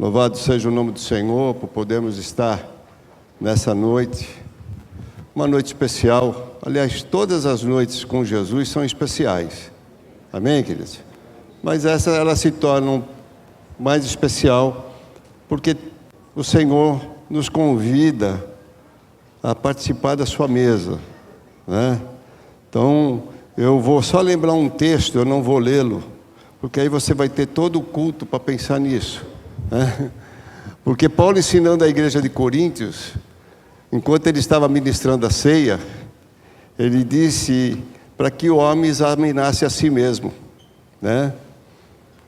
Louvado seja o nome do Senhor por podermos estar nessa noite, uma noite especial. Aliás, todas as noites com Jesus são especiais, amém, queridos? Mas essa, ela se torna mais especial porque o Senhor nos convida a participar da sua mesa, né? Então, eu vou só lembrar um texto, eu não vou lê-lo, porque aí você vai ter todo o culto para pensar nisso, né? Porque Paulo, ensinando a igreja de Coríntios, enquanto ele estava ministrando a ceia, ele disse para que o homem examinasse a si mesmo, né?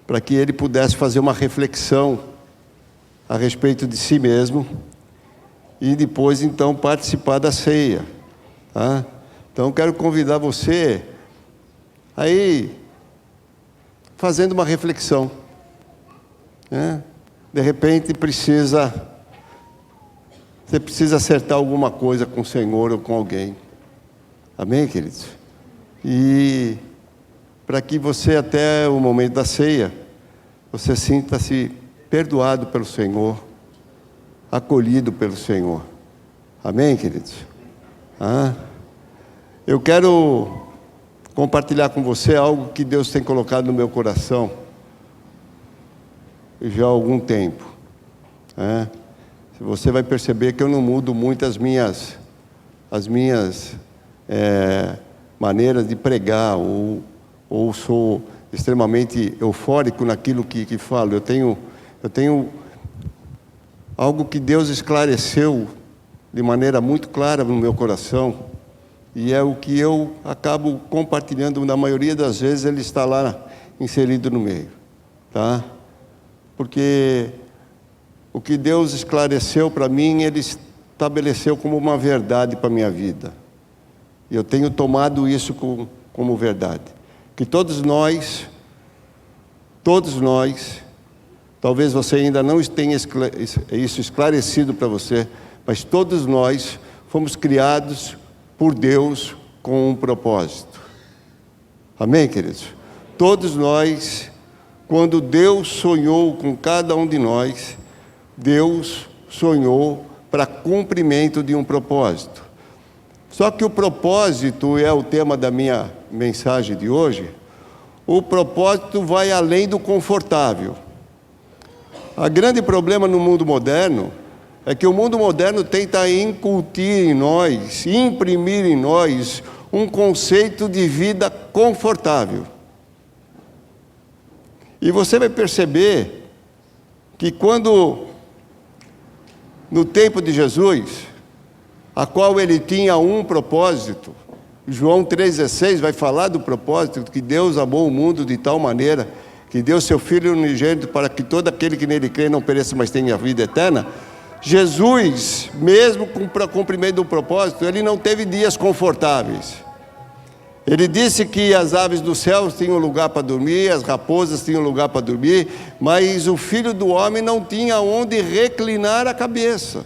Para que ele pudesse fazer uma reflexão a respeito de si mesmo e depois então participar da ceia, tá? Então quero convidar você aí fazendo uma reflexão, né? De repente você precisa acertar alguma coisa com o Senhor ou com alguém, amém, queridos? E para que você até o momento da ceia, você sinta-se perdoado pelo Senhor, acolhido pelo Senhor, amém, queridos? Eu quero compartilhar com você algo que Deus tem colocado no meu coração já há algum tempo, né? Você vai perceber que eu não mudo muito as minhas maneiras de pregar, ou sou extremamente eufórico naquilo que falo. Eu tenho algo que Deus esclareceu de maneira muito clara no meu coração, e é o que eu acabo compartilhando. Na maioria das vezes ele está lá inserido no meio, tá? Porque o que Deus esclareceu para mim, Ele estabeleceu como uma verdade para a minha vida. E eu tenho tomado isso como verdade. Que todos nós, talvez você ainda não tenha isso esclarecido para você, mas todos nós fomos criados por Deus com um propósito. Amém, queridos? Todos nós, quando Deus sonhou com cada um de nós, Deus sonhou para cumprimento de um propósito. Só que o propósito é o tema da minha mensagem de hoje. O propósito vai além do confortável. O grande problema no mundo moderno é que o mundo moderno tenta incutir em nós, imprimir em nós um conceito de vida confortável. E você vai perceber que quando, no tempo de Jesus, a qual ele tinha um propósito, João 3,16 vai falar do propósito, que Deus amou o mundo de tal maneira, que deu seu Filho unigênito para que todo aquele que nele crê não pereça, mas tenha vida eterna. Jesus, mesmo para cumprimento do propósito, ele não teve dias confortáveis. Ele disse que as aves do céu tinham lugar para dormir, as raposas tinham lugar para dormir, mas o Filho do Homem não tinha onde reclinar a cabeça.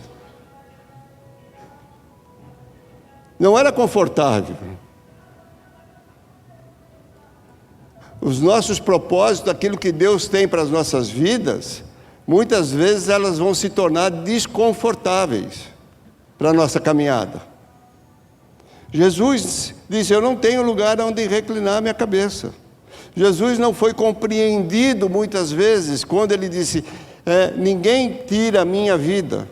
Não era confortável. Os nossos propósitos, aquilo que Deus tem para as nossas vidas, muitas vezes elas vão se tornar desconfortáveis para a nossa caminhada. Jesus disse: eu não tenho lugar onde reclinar a minha cabeça. Jesus não foi compreendido muitas vezes quando ele disse: ninguém tira a minha vida,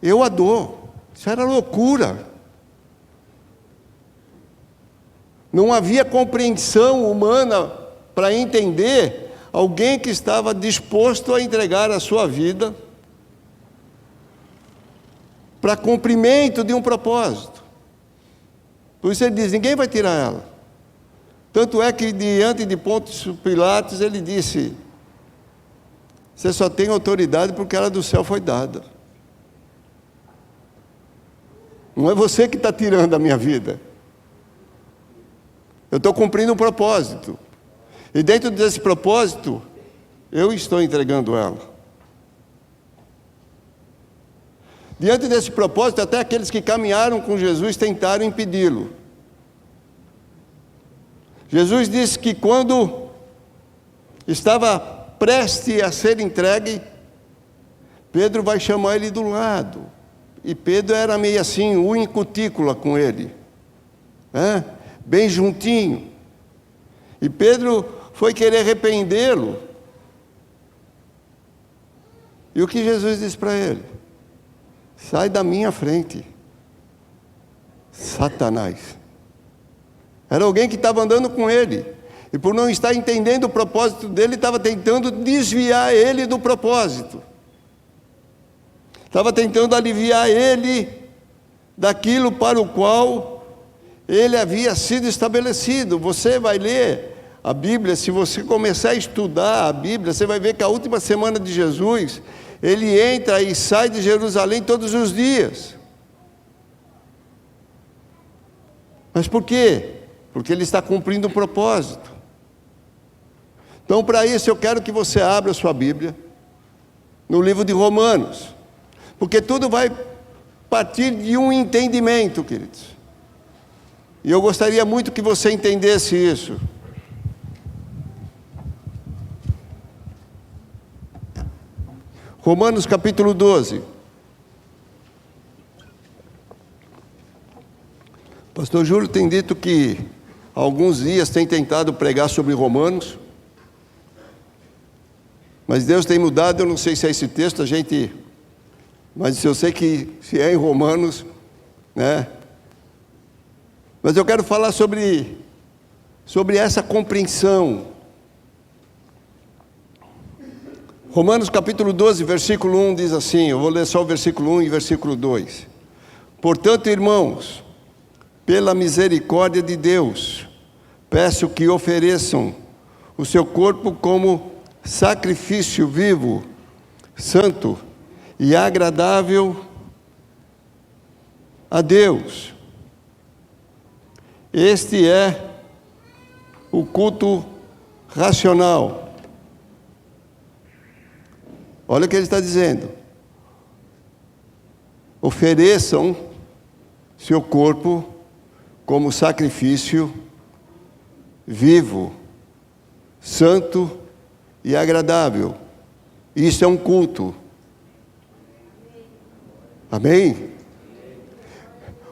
eu a dou. Isso era loucura. Não havia compreensão humana para entender alguém que estava disposto a entregar a sua vida para cumprimento de um propósito. Por isso ele diz: ninguém vai tirar ela. Tanto é que diante de Pôncio Pilatos ele disse: você só tem autoridade porque ela do céu foi dada. Não é você que está tirando a minha vida. Eu estou cumprindo um propósito. E dentro desse propósito, eu estou entregando ela. Diante desse propósito, até aqueles que caminharam com Jesus tentaram impedi-lo. Jesus disse que quando estava preste a ser entregue, Pedro vai chamar ele do lado. E Pedro era meio assim, unha em cutícula com ele, bem juntinho. E Pedro foi querer repreendê-lo. E o que Jesus disse para ele? Sai da minha frente, Satanás. Era alguém que estava andando com ele. E por não estar entendendo o propósito dele, estava tentando desviar ele do propósito. Estava tentando aliviar ele daquilo para o qual ele havia sido estabelecido. Você vai ler a Bíblia, se você começar a estudar a Bíblia, você vai ver que a última semana de Jesus, ele entra e sai de Jerusalém todos os dias. Mas por quê? Porque ele está cumprindo um propósito. Então, para isso, eu quero que você abra a sua Bíblia no livro de Romanos. Porque tudo vai partir de um entendimento, queridos. E eu gostaria muito que você entendesse isso. Romanos capítulo 12. Pastor Júlio tem dito que há alguns dias tem tentado pregar sobre Romanos. Mas Deus tem mudado, eu não sei se é esse texto, mas eu sei que se é em Romanos, Mas eu quero falar sobre essa compreensão. Romanos capítulo 12, versículo 1 diz assim, eu vou ler só o versículo 1 e versículo 2. Portanto, irmãos, pela misericórdia de Deus, peço que ofereçam o seu corpo como sacrifício vivo, santo e agradável a Deus. Este é o culto racional. Olha o que ele está dizendo. Ofereçam seu corpo como sacrifício vivo, santo e agradável. Isso é um culto. Amém?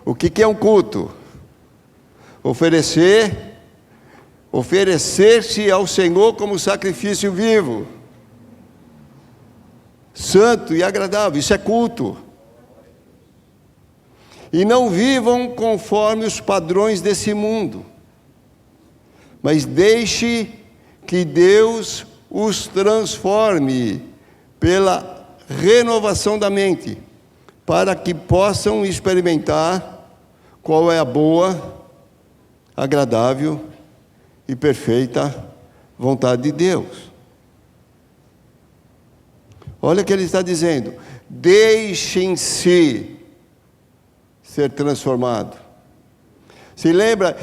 O que é um culto? Oferecer-se ao Senhor como sacrifício vivo, santo e agradável. Isso é culto. E não vivam conforme os padrões desse mundo, mas deixe que Deus os transforme pela renovação da mente, para que possam experimentar qual é a boa, agradável e perfeita vontade de Deus. Olha o que ele está dizendo. Deixem-se ser transformado. Se lembra,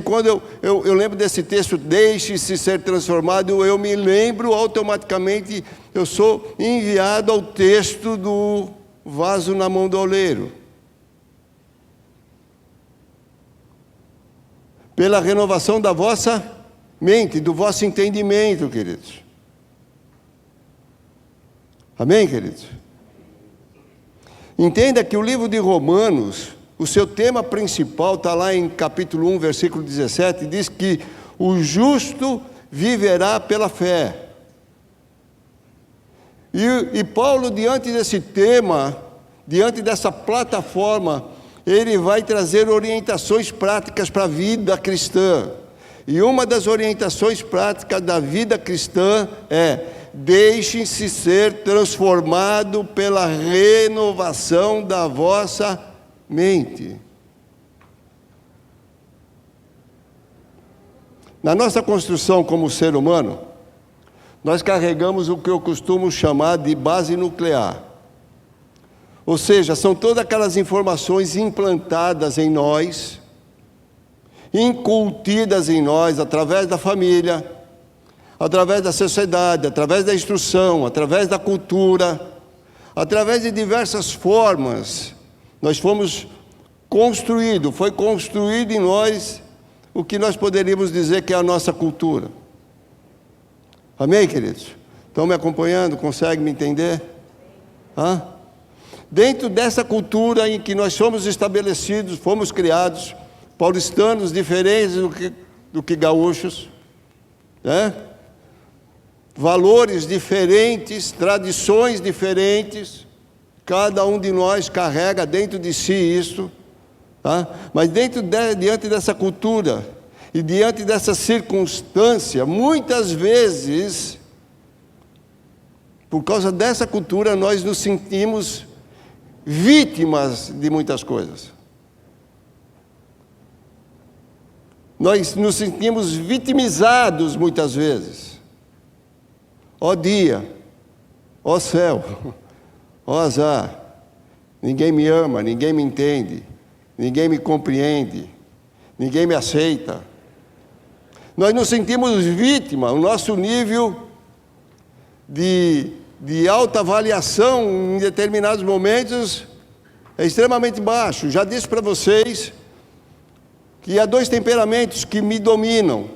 quando eu lembro desse texto, deixe-se ser transformado, eu me lembro automaticamente, eu sou enviado ao texto do vaso na mão do oleiro. Pela renovação da vossa mente, do vosso entendimento, queridos. Amém, queridos? Entenda que o livro de Romanos, o seu tema principal está lá em capítulo 1, versículo 17, diz que o justo viverá pela fé. E Paulo, diante desse tema, diante dessa plataforma, ele vai trazer orientações práticas para a vida cristã. E uma das orientações práticas da vida cristã é: deixem-se ser transformado pela renovação da vossa mente. Na nossa construção como ser humano, nós carregamos o que eu costumo chamar de base nuclear. Ou seja, são todas aquelas informações implantadas em nós, incutidas em nós através da família, através da sociedade, através da instrução, através da cultura, através de diversas formas. Nós fomos foi construído em nós o que nós poderíamos dizer que é a nossa cultura. Amém, queridos? Estão me acompanhando? Conseguem me entender? Hã? Dentro dessa cultura em que nós somos estabelecidos, fomos criados, paulistanos diferentes do que gaúchos, né? Valores diferentes, tradições diferentes, cada um de nós carrega dentro de si isso, tá? Mas diante dessa cultura e diante dessa circunstância, muitas vezes, por causa dessa cultura, nós nos sentimos vítimas de muitas coisas. Nós nos sentimos vitimizados muitas vezes. Ó dia, ó céu, ó azar, ninguém me ama, ninguém me entende, ninguém me compreende, ninguém me aceita. Nós nos sentimos vítima, o nosso nível de alta avaliação em determinados momentos é extremamente baixo. Já disse para vocês que há 2 temperamentos que me dominam.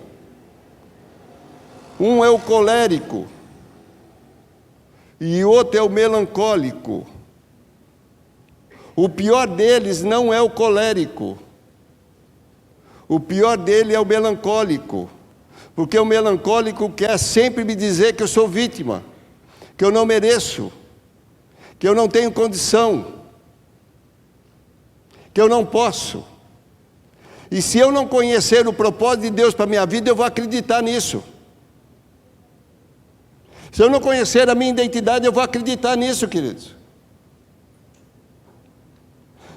Um é o colérico e o outro é o melancólico. O pior deles não é o colérico. O pior dele é o melancólico. Porque o melancólico quer sempre me dizer que eu sou vítima, que eu não mereço, que eu não tenho condição, que eu não posso. E se eu não conhecer o propósito de Deus para a minha vida, eu vou acreditar nisso. Se eu não conhecer a minha identidade, eu vou acreditar nisso, queridos.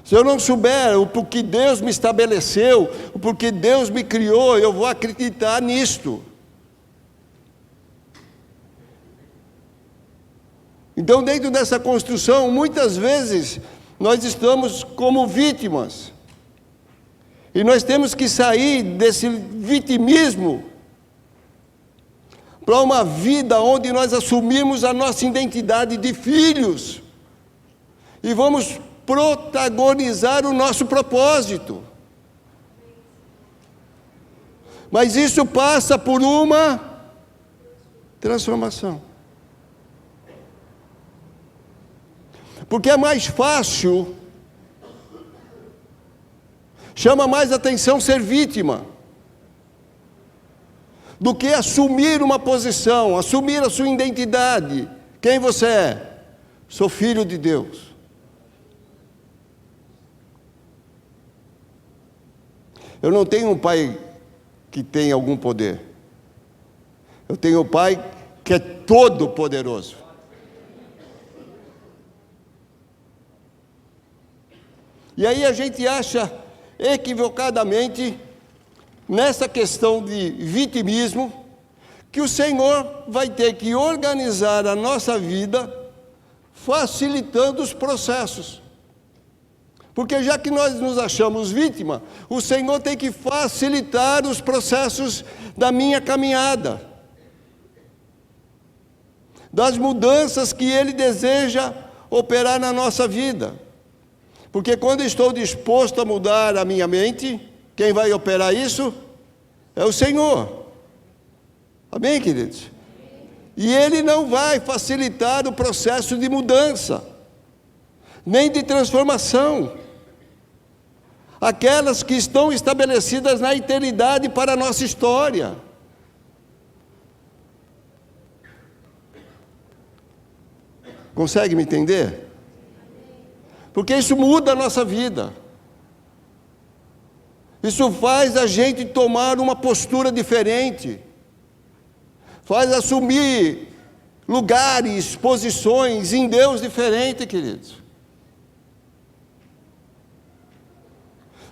Se eu não souber o porquê Deus me estabeleceu, o porquê Deus me criou, eu vou acreditar nisto. Então, dentro dessa construção, muitas vezes, nós estamos como vítimas. E nós temos que sair desse vitimismo para uma vida onde nós assumimos a nossa identidade de filhos e vamos protagonizar o nosso propósito. Mas isso passa por uma transformação. Porque é mais fácil, chama mais atenção ser vítima do que assumir uma posição, assumir a sua identidade. Quem você é? Sou filho de Deus. Eu não tenho um pai que tem algum poder. Eu tenho um pai que é todo poderoso. E aí a gente acha equivocadamente, nessa questão de vitimismo, que o Senhor vai ter que organizar a nossa vida facilitando os processos. Porque já que nós nos achamos vítima, o Senhor tem que facilitar os processos da minha caminhada, das mudanças que Ele deseja operar na nossa vida. Porque quando estou disposto a mudar a minha mente, quem vai operar isso é o Senhor. Amém, queridos? E Ele não vai facilitar o processo de mudança, nem de transformação, aquelas que estão estabelecidas na eternidade para a nossa história. Consegue me entender? Porque isso muda a nossa vida. Isso faz a gente tomar uma postura diferente, faz assumir lugares, posições em Deus diferentes, queridos.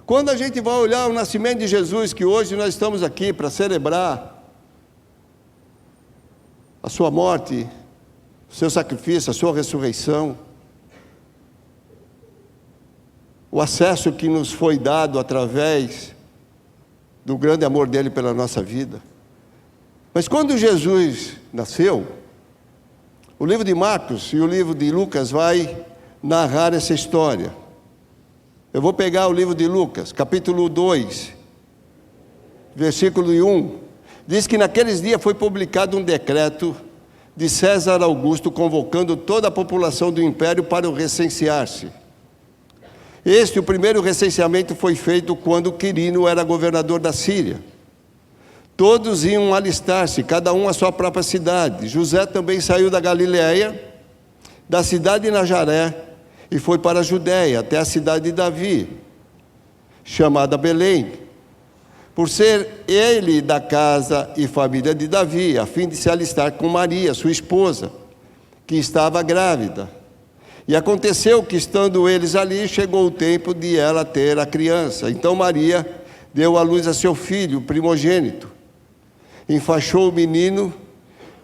Quando a gente vai olhar o nascimento de Jesus, que hoje nós estamos aqui para celebrar a sua morte, o seu sacrifício, a sua ressurreição, o acesso que nos foi dado através do grande amor dele pela nossa vida. Mas quando Jesus nasceu, o livro de Marcos e o livro de Lucas vai narrar essa história. Eu vou pegar o livro de Lucas, capítulo 2, versículo 1. Diz que naqueles dias foi publicado um decreto de César Augusto, convocando toda a população do império para o recensear-se. O primeiro recenseamento foi feito quando Quirino era governador da Síria. Todos iam alistar-se, cada um à sua própria cidade. José também saiu da Galiléia, da cidade de Nazaré, e foi para a Judéia, até a cidade de Davi, chamada Belém, por ser ele da casa e família de Davi, a fim de se alistar com Maria, sua esposa, que estava grávida. E aconteceu que, estando eles ali, chegou o tempo de ela ter a criança. Então Maria deu à luz a seu filho, primogênito, enfaixou o menino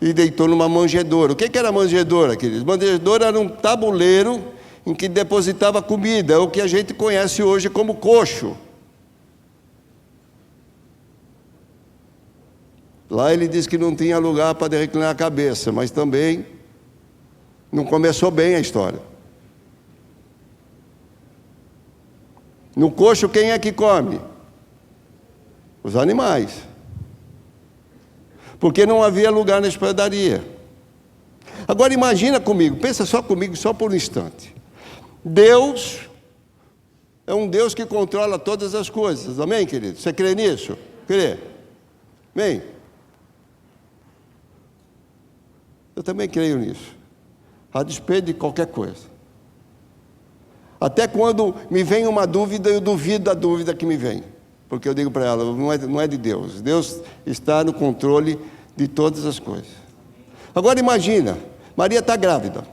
e deitou numa manjedoura. O que era manjedoura, queridos? Manjedoura era um tabuleiro em que depositava comida, é o que a gente conhece hoje como coxo. Lá ele diz que não tinha lugar para reclinar a cabeça, mas também não começou bem a história. No coxo, quem é que come? Os animais. Porque não havia lugar na hospedaria. Agora imagina comigo, pensa só comigo, só por um instante. Deus é um Deus que controla todas as coisas, amém, querido? Você crê nisso? Crê? Amém? Eu também creio nisso, a despeito de qualquer coisa. Até quando me vem uma dúvida, eu duvido da dúvida que me vem. Porque eu digo para ela, não é de Deus. Deus está no controle de todas as coisas. Agora imagina, Maria está grávida.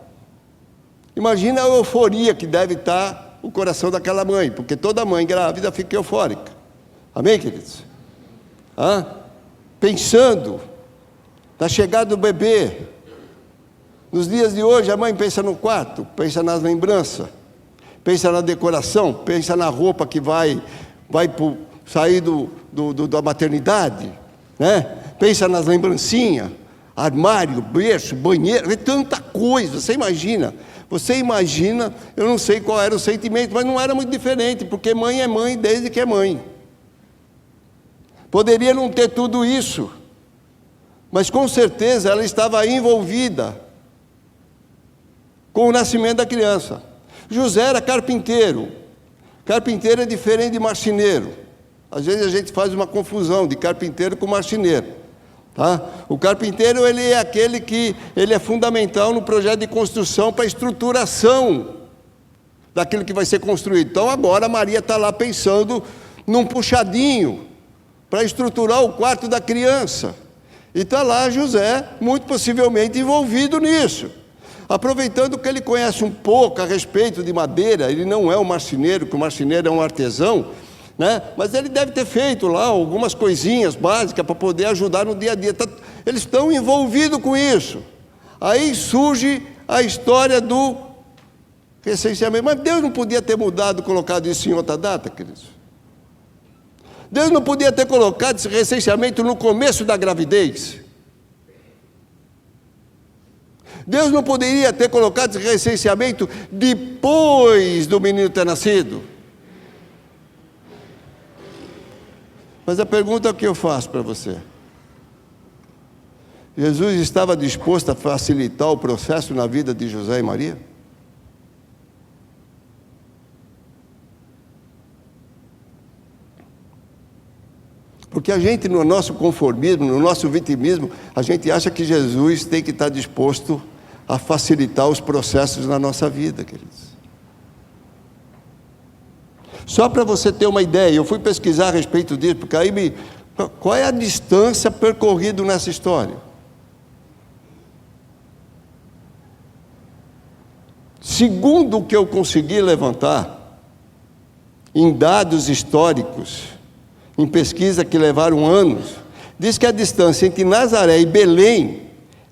Imagina a euforia que deve estar o coração daquela mãe, porque toda mãe grávida fica eufórica. Amém, queridos? Pensando na chegada do bebê. Nos dias de hoje, a mãe pensa no quarto, pensa nas lembranças, pensa na decoração, pensa na roupa que vai sair da maternidade, né? Pensa nas lembrancinhas, armário, berço, banheiro, é tanta coisa, você imagina, eu não sei qual era o sentimento, mas não era muito diferente, porque mãe é mãe desde que é mãe. Poderia não ter tudo isso, mas com certeza ela estava envolvida com o nascimento da criança. José era carpinteiro. Carpinteiro é diferente de marceneiro. Às vezes a gente faz uma confusão de carpinteiro com marceneiro. Tá? O carpinteiro ele é aquele que ele é fundamental no projeto de construção para a estruturação daquilo que vai ser construído. Então agora a Maria está lá pensando num puxadinho para estruturar o quarto da criança. E está lá José, muito possivelmente envolvido nisso. Aproveitando que ele conhece um pouco a respeito de madeira, ele não é um marceneiro, que o marceneiro é um artesão, né? Mas ele deve ter feito lá algumas coisinhas básicas para poder ajudar no dia a dia. Eles estão envolvidos com isso. Aí surge a história do recenseamento. Mas Deus não podia ter mudado, colocado isso em outra data, queridos? Deus não podia ter colocado esse recenseamento no começo da gravidez? Deus não poderia ter colocado esse recenseamento depois do menino ter nascido? Mas a pergunta que eu faço para você: Jesus estava disposto a facilitar o processo na vida de José e Maria? Porque a gente, no nosso conformismo, no nosso vitimismo, a gente acha que Jesus tem que estar disposto a facilitar os processos na nossa vida, queridos. Só para você ter uma ideia, eu fui pesquisar a respeito disso, porque aí qual é a distância percorrida nessa história? Segundo o que eu consegui levantar, em dados históricos, em pesquisa que levaram anos, diz que a distância entre Nazaré e Belém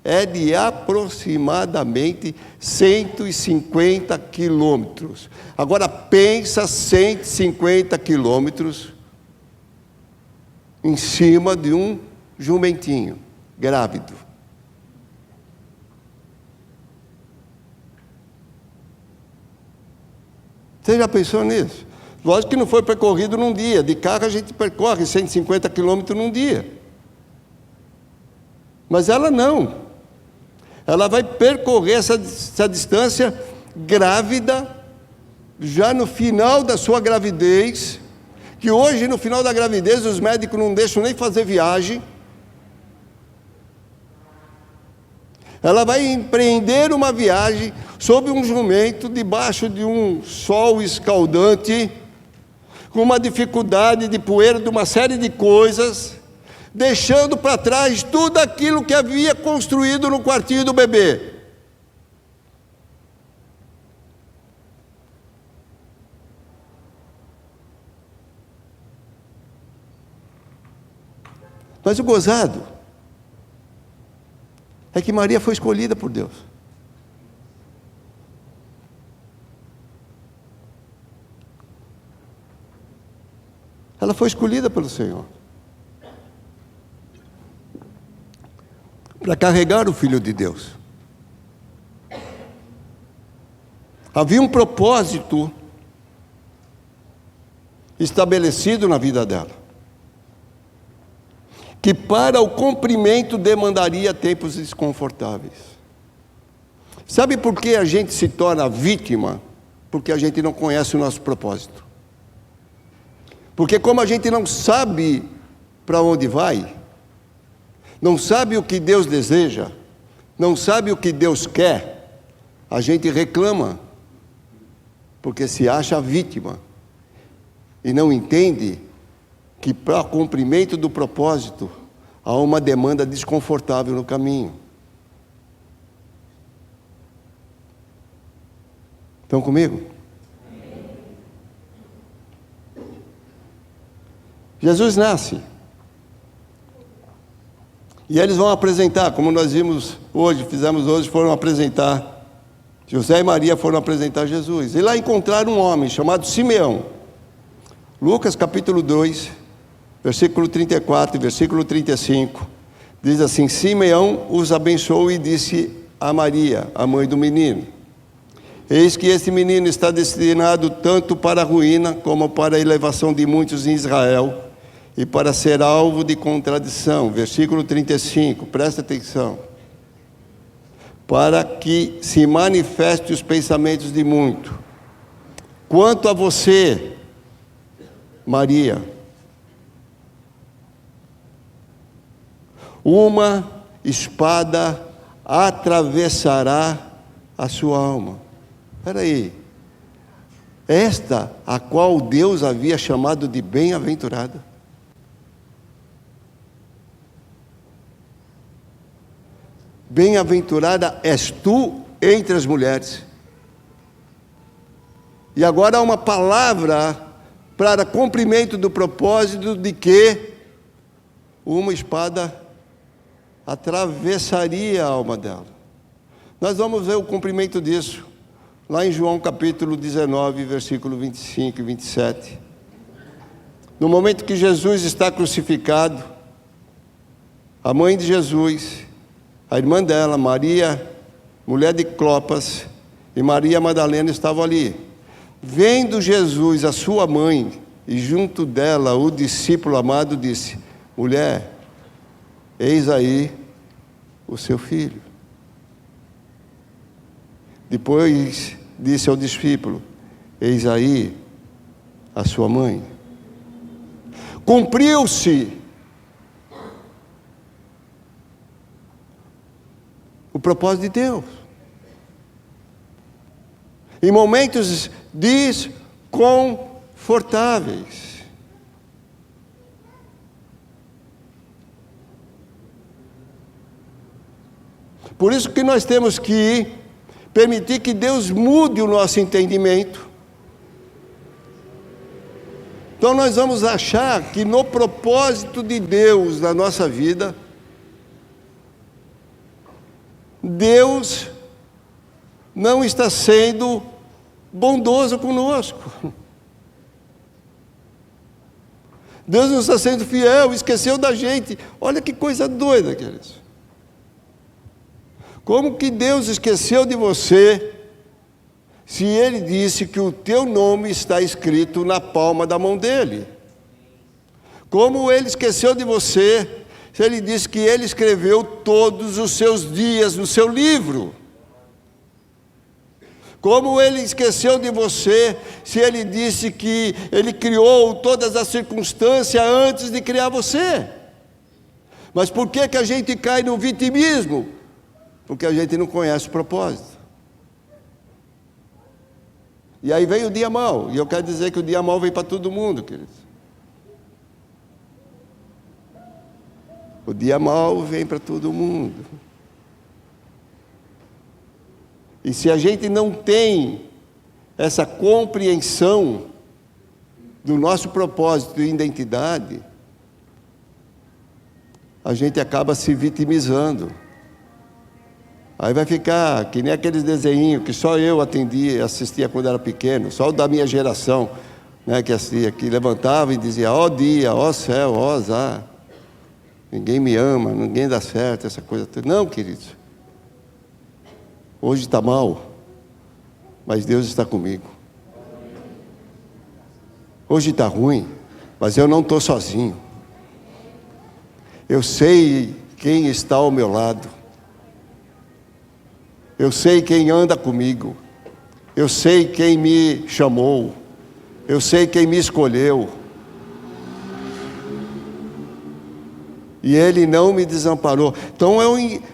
é de aproximadamente 150 quilômetros. Agora pensa 150 quilômetros em cima de um jumentinho grávido. Você já pensou nisso? Lógico que não foi percorrido num dia. De carro a gente percorre 150 quilômetros num dia. Mas ela não. Ela vai percorrer essa distância grávida, já no final da sua gravidez, que hoje, no final da gravidez, os médicos não deixam nem fazer viagem. Ela vai empreender uma viagem sob um jumento, debaixo de um sol escaldante, com uma dificuldade de poeira, de uma série de coisas, deixando para trás tudo aquilo que havia construído no quartinho do bebê. Mas o gozado é que Maria foi escolhida por Deus. Ela foi escolhida pelo Senhor para carregar o Filho de Deus. Havia um propósito estabelecido na vida dela, que para o cumprimento demandaria tempos desconfortáveis. Sabe por que a gente se torna vítima? Porque a gente não conhece o nosso propósito. Porque como a gente não sabe para onde vai, não sabe o que Deus deseja, não sabe o que Deus quer, a gente reclama, porque se acha vítima, e não entende que para o cumprimento do propósito, há uma demanda desconfortável no caminho. Estão comigo? Jesus nasce. E eles vão apresentar, como nós fizemos hoje, foram apresentar, José e Maria foram apresentar Jesus. E lá encontraram um homem chamado Simeão. Lucas capítulo 2, versículo 34 e versículo 35, diz assim: Simeão os abençoou e disse a Maria, a mãe do menino: eis que este menino está destinado tanto para a ruína, como para a elevação de muitos em Israel, e para ser alvo de contradição. Versículo 35, presta atenção. Para que se manifeste os pensamentos de muito. Quanto a você, Maria, uma espada atravessará a sua alma. Espera aí. Esta a qual Deus havia chamado de bem-aventurada. Bem-aventurada és tu entre as mulheres. E agora há uma palavra para cumprimento do propósito de que uma espada atravessaria a alma dela. Nós vamos ver o cumprimento disso lá em João capítulo 19, versículo 25 e 27. No momento que Jesus está crucificado, a mãe de Jesus, a irmã dela, Maria, mulher de Clopas, e Maria Madalena estavam ali. Vendo Jesus, a sua mãe, e junto dela o discípulo amado, disse: mulher, eis aí o seu filho. Depois disse ao discípulo: eis aí a sua mãe. Cumpriu-se o propósito de Deus. Em momentos desconfortáveis. Por isso que nós temos que permitir que Deus mude o nosso entendimento. Então nós vamos achar que no propósito de Deus na nossa vida, Deus não está sendo bondoso conosco. Deus não está sendo fiel, esqueceu da gente. Olha que coisa doida, queridos. Como que Deus esqueceu de você, se Ele disse que o teu nome está escrito na palma da mão dele? Como Ele esqueceu de você, Se ele disse que ele escreveu todos os seus dias no seu livro? Como ele esqueceu de você, se ele disse que ele criou todas as circunstâncias antes de criar você? Mas por que que a gente cai no vitimismo? Porque a gente não conhece o propósito. E aí vem o dia mau, e eu quero dizer que o dia mau vem para todo mundo, queridos. O dia mau vem para todo mundo. E se a gente não tem essa compreensão do nosso propósito e identidade, a gente acaba se vitimizando. Aí vai ficar que nem aqueles desenhinhos que só eu assistia quando era pequeno, só o da minha geração, né, que assistia, que levantava e dizia: ó dia, ó céu, ó azar, ninguém me ama, ninguém dá certo, essa coisa toda. Não, queridos, hoje está mal, mas Deus está comigo. Hoje está ruim, mas eu não estou sozinho. Eu sei quem está ao meu lado. Eu sei quem anda comigo. Eu sei quem me chamou. Eu sei quem me escolheu. E Ele não me desamparou. Então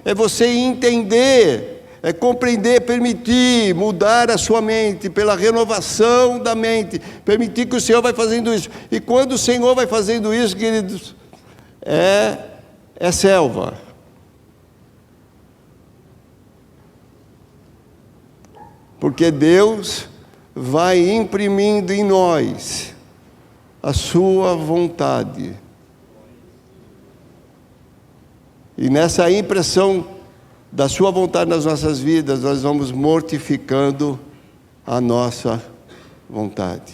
é você entender, é compreender, permitir, mudar a sua mente, pela renovação da mente, permitir que o Senhor vai fazendo isso. E quando o Senhor vai fazendo isso, queridos, é selva. Porque Deus vai imprimindo em nós a sua vontade. E nessa impressão da sua vontade nas nossas vidas, nós vamos mortificando a nossa vontade.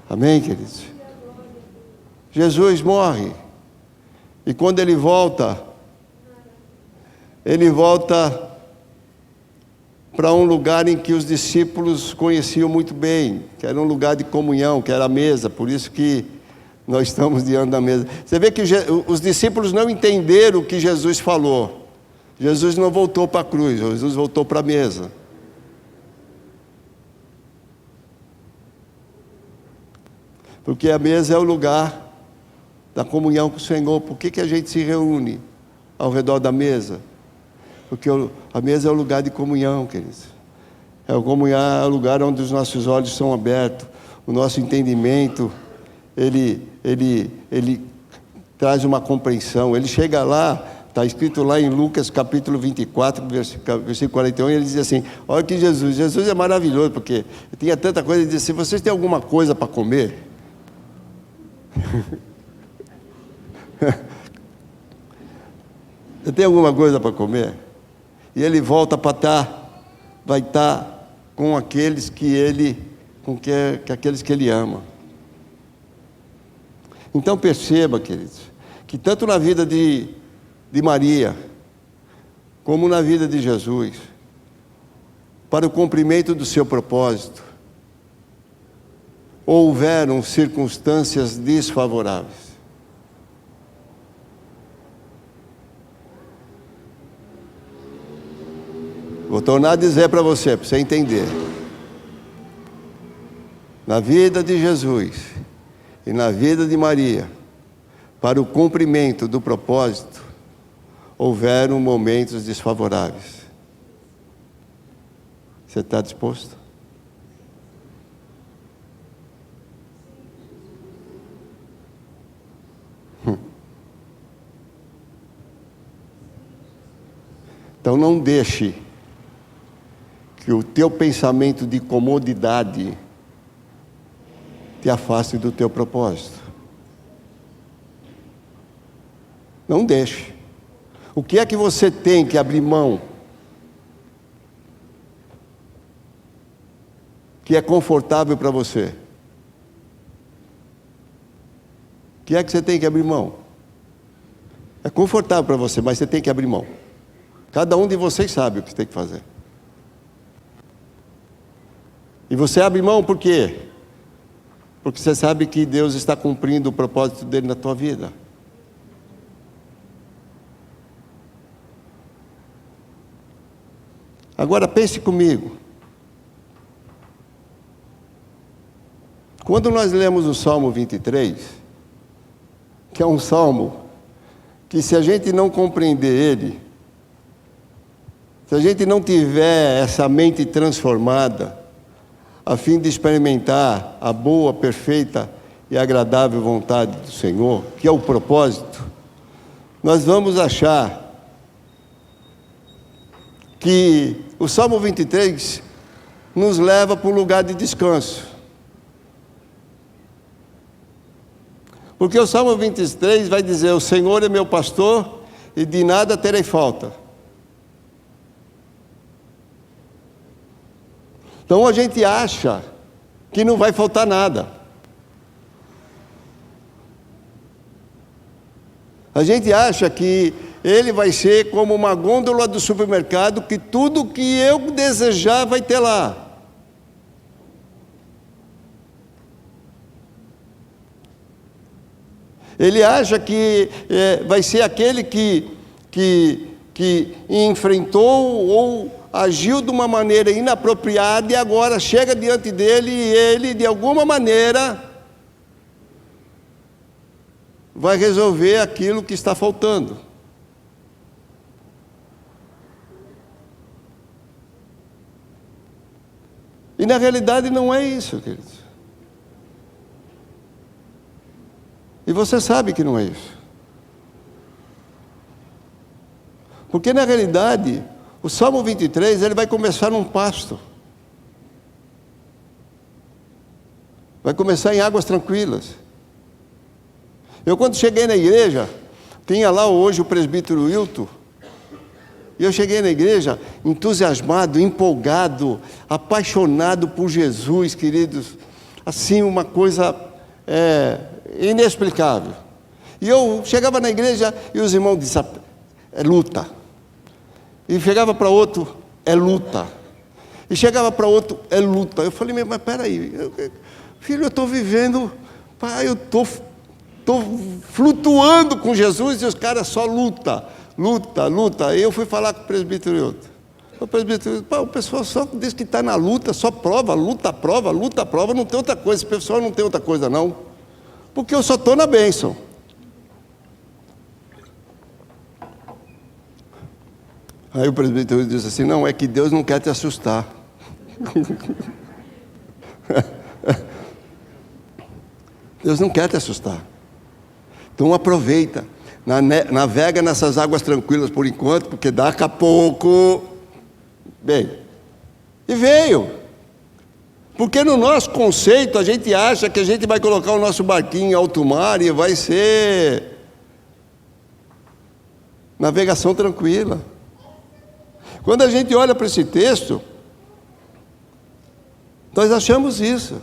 Amém, queridos? Jesus morre. E quando Ele volta para um lugar em que os discípulos conheciam muito bem, que era um lugar de comunhão, que era a mesa, por isso que nós estamos diante da mesa. Você vê que os discípulos não entenderam o que Jesus falou. Jesus não voltou para a cruz, Jesus voltou para a mesa. Porque a mesa é o lugar da comunhão com o Senhor. Por que a gente se reúne ao redor da mesa? Porque a mesa é o lugar de comunhão, queridos. É o lugar onde os nossos olhos são abertos, o nosso entendimento, ele traz uma compreensão. Ele chega lá, está escrito lá em Lucas capítulo 24, versículo 41, e ele diz assim: olha que Jesus é maravilhoso, porque tinha tanta coisa. Ele diz assim: vocês têm alguma coisa para comer? Você tem alguma coisa para comer? E ele volta vai estar com aqueles aqueles que ele ama. Então perceba, queridos, que tanto na vida de Maria, como na vida de Jesus, para o cumprimento do seu propósito, houveram circunstâncias desfavoráveis. Vou tornar a dizer para você entender. Na vida de Jesus e na vida de Maria, para o cumprimento do propósito, houveram momentos desfavoráveis. Você está disposto? Então não deixe que o teu pensamento de comodidade te afaste do teu propósito. Não deixe. O que é que você tem que abrir mão? Que é confortável para você? O que é que você tem que abrir mão? É confortável para você, mas você tem que abrir mão. Cada um de vocês sabe o que tem que fazer. E você abre mão por quê? Porque você sabe que Deus está cumprindo o propósito dele na tua vida. Agora pense comigo. Quando nós lemos o Salmo 23, que é um salmo que, se a gente não compreender ele, se a gente não tiver essa mente transformada, a fim de experimentar a boa, perfeita e agradável vontade do Senhor, que é o propósito, nós vamos achar que o Salmo 23 nos leva para um lugar de descanso. Porque o Salmo 23 vai dizer: o Senhor é meu pastor e de nada terei falta. Então a gente acha que não vai faltar nada. A gente acha que ele vai ser como uma gôndola do supermercado, que tudo que eu desejar vai ter lá. Ele acha que vai ser aquele que enfrentou ou agiu de uma maneira inapropriada e agora chega diante dele e ele, de alguma maneira, vai resolver aquilo que está faltando. E na realidade não é isso, queridos. E você sabe que não é isso. Porque na realidade, o Salmo 23, ele vai começar num pasto. Vai começar em águas tranquilas. Eu, quando cheguei na igreja, tinha lá hoje o presbítero Wilton, e eu cheguei na igreja entusiasmado, empolgado, apaixonado por Jesus, queridos, assim, uma coisa inexplicável. E eu chegava na igreja e os irmãos diziam: é luta. E chegava para outro: é luta. E chegava para outro: é luta. Eu falei: mas peraí, filho, eu estou vivendo, pai, eu estou flutuando com Jesus e os caras só luta. Aí eu fui falar com o presbítero Wilton. O presbítero Wilton: o pessoal só diz que está na luta, só prova, prova, não tem outra coisa. Esse pessoal não tem outra coisa não, porque eu só estou na bênção. Aí o presbítero disse assim: não, é que Deus não quer te assustar. Deus não quer te assustar. Então aproveita, navega nessas águas tranquilas por enquanto, porque daqui a pouco... Bem, e veio. Porque no nosso conceito a gente acha que a gente vai colocar o nosso barquinho em alto mar e vai ser navegação tranquila. Quando a gente olha para esse texto, nós achamos isso.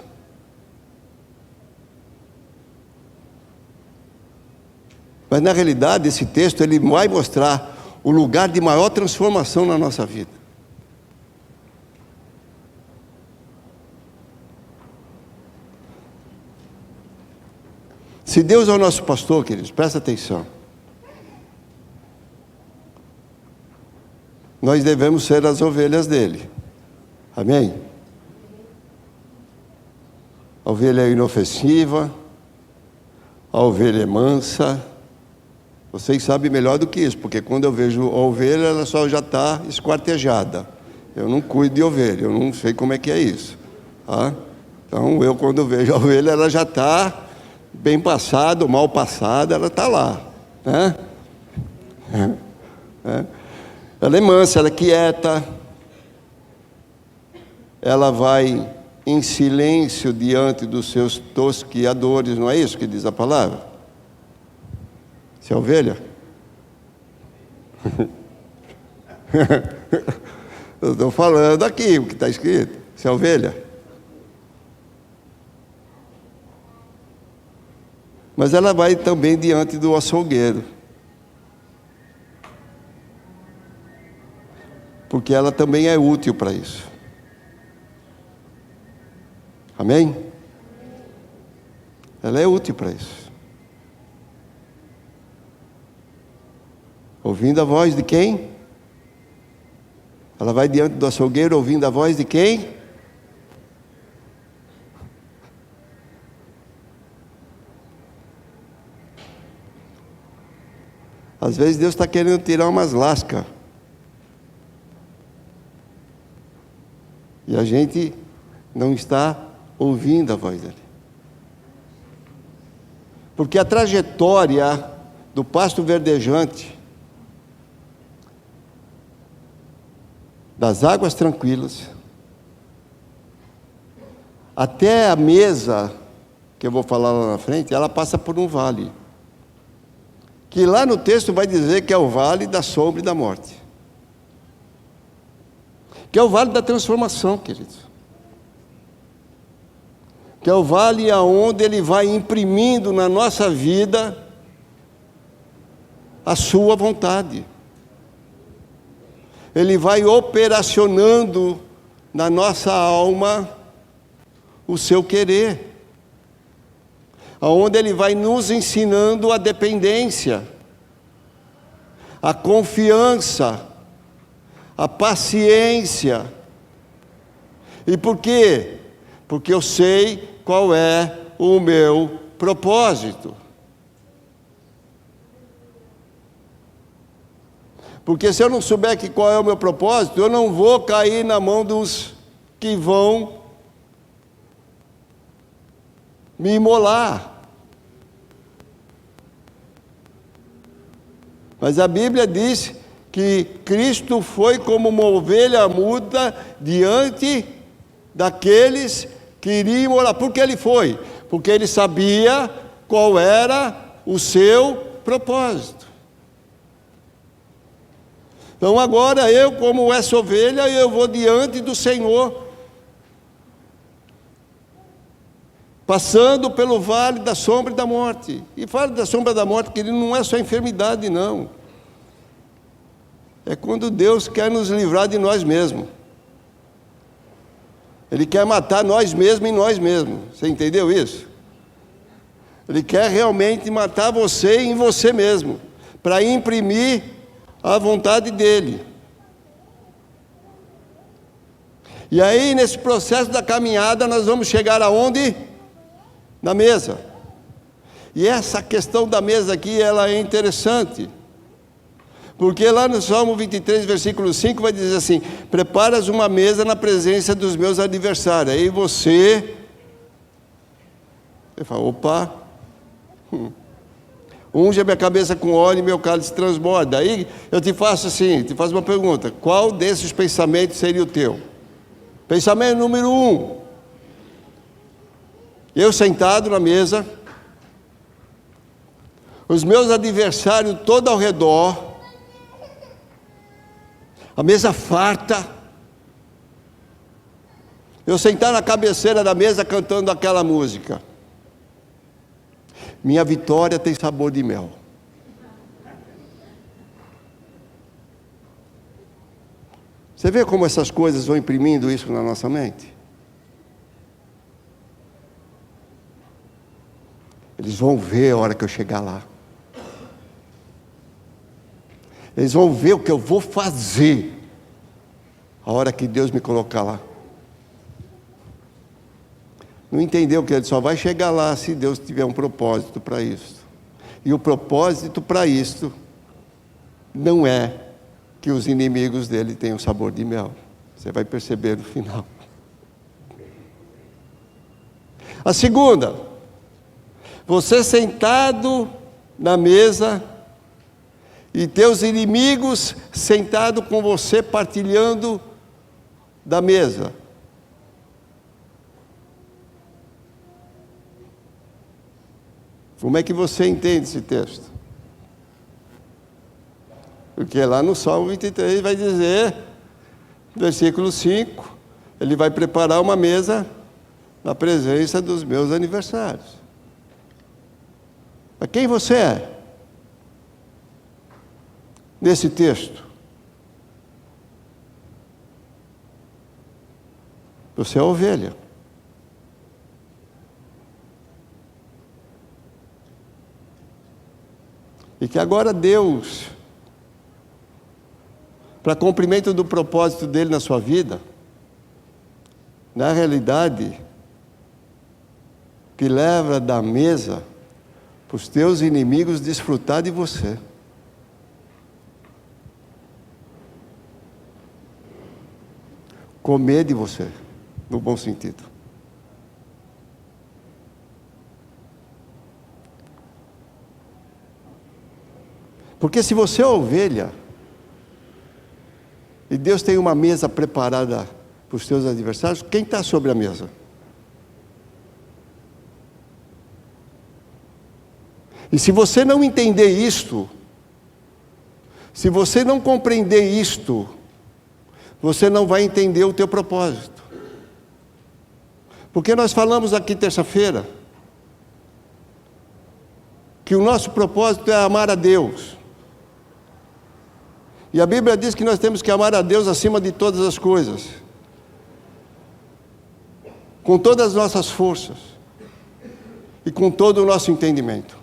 Mas na realidade esse texto ele vai mostrar o lugar de maior transformação na nossa vida. Se Deus é o nosso pastor, queridos, presta atenção. Nós devemos ser as ovelhas dele. Amém? A ovelha é inofensiva, a ovelha é mansa. Vocês sabem melhor do que isso, porque quando eu vejo a ovelha, ela só já está esquartejada. Eu não cuido de ovelha, eu não sei como é que é isso. Tá? Então, eu quando vejo a ovelha, ela já está bem passada, mal passada, ela está lá. Né? Ela é mansa, ela é quieta. Ela vai em silêncio diante dos seus tosquiadores, não é isso que diz a palavra? Se é ovelha? Eu estou falando aqui o que está escrito. Se é ovelha? Mas ela vai também diante do açougueiro. Porque ela também é útil para isso. Amém? Ela é útil para isso. Ouvindo a voz de quem? Ela vai diante do açougueiro ouvindo a voz de quem? Às vezes Deus está querendo tirar umas lascas. E a gente não está ouvindo a voz dele. Porque a trajetória do pasto verdejante, das águas tranquilas, até a mesa, que eu vou falar lá na frente, ela passa por um vale. Que lá no texto vai dizer que é o vale da sombra e da morte. Que é o vale da transformação, queridos. Que é o vale aonde ele vai imprimindo na nossa vida a sua vontade. Ele vai operacionando na nossa alma o seu querer. Aonde ele vai nos ensinando a dependência, a confiança, a paciência. E por quê? Porque eu sei qual é o meu propósito. Porque se eu não souber qual é o meu propósito, eu não vou cair na mão dos que vão me imolar. Mas a Bíblia diz que Cristo foi como uma ovelha muda diante daqueles que iriam imolar. Por que ele foi? Porque ele sabia qual era o seu propósito. Então agora eu, como essa ovelha, eu vou diante do Senhor, passando pelo vale da sombra e da morte. E vale da sombra da morte, querido, não é só enfermidade, não. É quando Deus quer nos livrar de nós mesmos. Ele quer matar nós mesmos em nós mesmos. Você entendeu isso? Ele quer realmente matar você em você mesmo, para imprimir a vontade dele. E aí, nesse processo da caminhada, nós vamos chegar aonde? Na mesa. E essa questão da mesa aqui, ela é interessante. Porque lá no Salmo 23, versículo 5, vai dizer assim: preparas uma mesa na presença dos meus adversários. Aí você fala, opa, unge a minha cabeça com óleo e meu cálice transborda. Aí eu te faço assim, te faço uma pergunta: qual desses pensamentos seria o teu? Pensamento número 1, eu sentado na mesa, os meus adversários todo ao redor, a mesa farta, eu sentar na cabeceira da mesa cantando aquela música. Minha vitória tem sabor de mel. Você vê como essas coisas vão imprimindo isso na nossa mente? Eles vão ver a hora que eu chegar lá. Eles vão ver o que eu vou fazer a hora que Deus me colocar lá. Não entendeu que ele só vai chegar lá se Deus tiver um propósito para isso. E o propósito para isso não é que os inimigos dele tenham sabor de mel. Você vai perceber no final. A segunda, você sentado na mesa e teus inimigos sentados com você partilhando da mesa. Como é que você entende esse texto? Porque lá no Salmo 23 vai dizer, versículo 5, ele vai preparar uma mesa na presença dos meus adversários. Mas quem você é? Nesse texto. Você é a ovelha. que agora Deus, para cumprimento do propósito dele na sua vida, na realidade, te leva da mesa para os teus inimigos desfrutar de você. Comer de você, no bom sentido. Porque se você é ovelha, e Deus tem uma mesa preparada para os seus adversários, quem está sobre a mesa? E se você não entender isto, se você não compreender isto, você não vai entender o teu propósito. Porque nós falamos aqui terça-feira que o nosso propósito é amar a Deus. E a Bíblia diz que nós temos que amar a Deus acima de todas as coisas, com todas as nossas forças e com todo o nosso entendimento.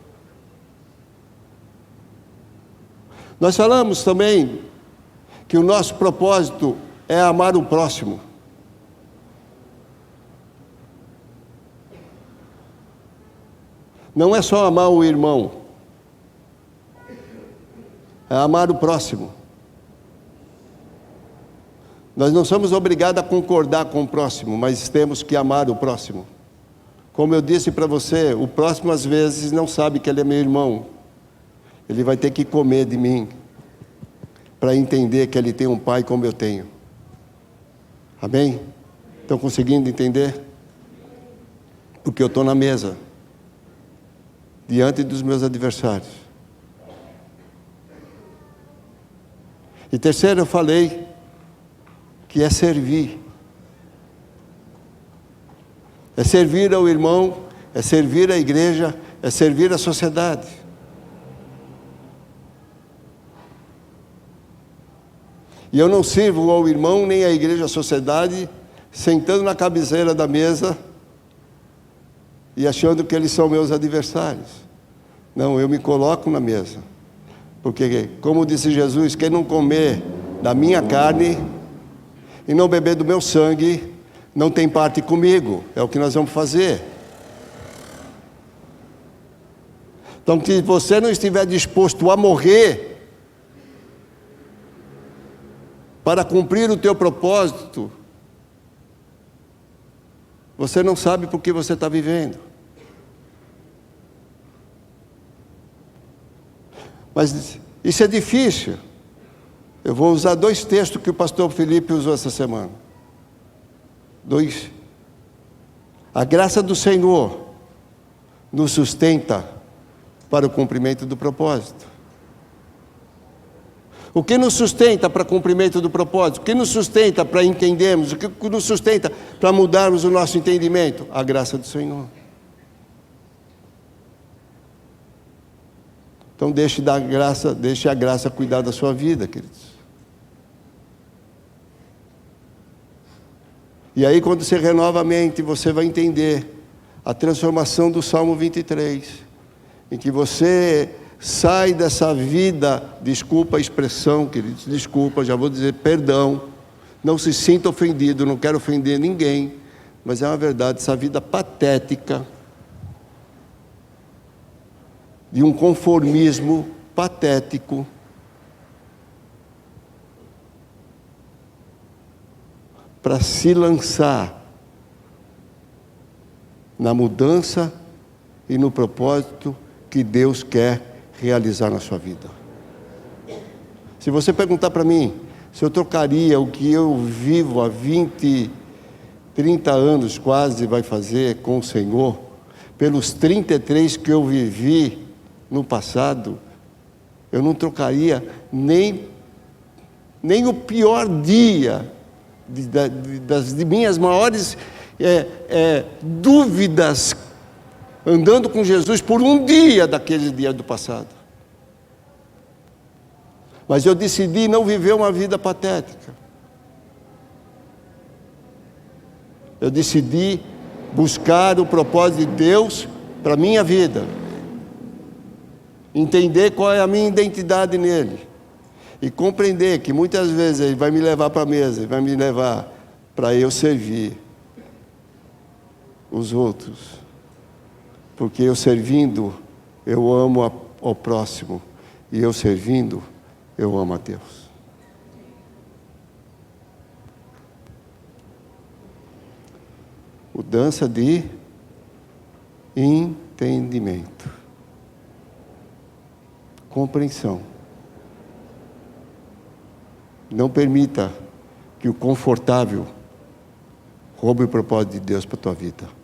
Nós falamos também que o nosso propósito é amar o próximo. Não é só amar o irmão, é amar o próximo. Nós não somos obrigados a concordar com o próximo, mas temos que amar o próximo. Como eu disse para você, o próximo às vezes não sabe que ele é meu irmão. Ele vai ter que comer de mim, para entender que ele tem um pai como eu tenho. Amém? Estão conseguindo entender? Porque eu estou na mesa, diante dos meus adversários. E terceiro, eu falei que é servir. É servir ao irmão, é servir à igreja, é servir à sociedade. E eu não sirvo ao irmão, nem à igreja, à sociedade, sentando na cabeceira da mesa e achando que eles são meus adversários. Não, eu me coloco na mesa. Porque, como disse Jesus, quem não comer da minha carne e não beber do meu sangue, não tem parte comigo. É o que nós vamos fazer. Então, se você não estiver disposto a morrer para cumprir o teu propósito, você não sabe por que você está vivendo. Mas isso é difícil. Eu vou usar 2 textos que o pastor Felipe usou essa semana. 2. A graça do Senhor nos sustenta para o cumprimento do propósito. O que nos sustenta para o cumprimento do propósito? O que nos sustenta para entendermos? O que nos sustenta para mudarmos o nosso entendimento? A graça do Senhor. Então deixe a graça cuidar da sua vida, queridos. E aí, quando você renova a mente, você vai entender a transformação do Salmo 23, em que você sai dessa vida, desculpa a expressão, queridos, desculpa, já vou dizer perdão, não se sinta ofendido, não quero ofender ninguém, mas é uma verdade, essa vida patética, de um conformismo patético, para se lançar na mudança e no propósito que Deus quer realizar na sua vida. Se você perguntar para mim se eu trocaria o que eu vivo há 20, 30 anos quase vai fazer com o Senhor, pelos 33 que eu vivi no passado, eu não trocaria nem o pior dia das minhas maiores dúvidas, andando com Jesus por um dia daquele dia do passado. Mas eu decidi não viver uma vida patética. Eu decidi buscar o propósito de Deus para a minha vida. entender qual é a minha identidade nele e compreender que muitas vezes ele vai me levar para a mesa, ele vai me levar para eu servir os outros, porque eu servindo, eu amo ao próximo, e eu servindo, eu amo a Deus. Mudança de entendimento, compreensão. Não permita que o confortável roube o propósito de Deus para a tua vida.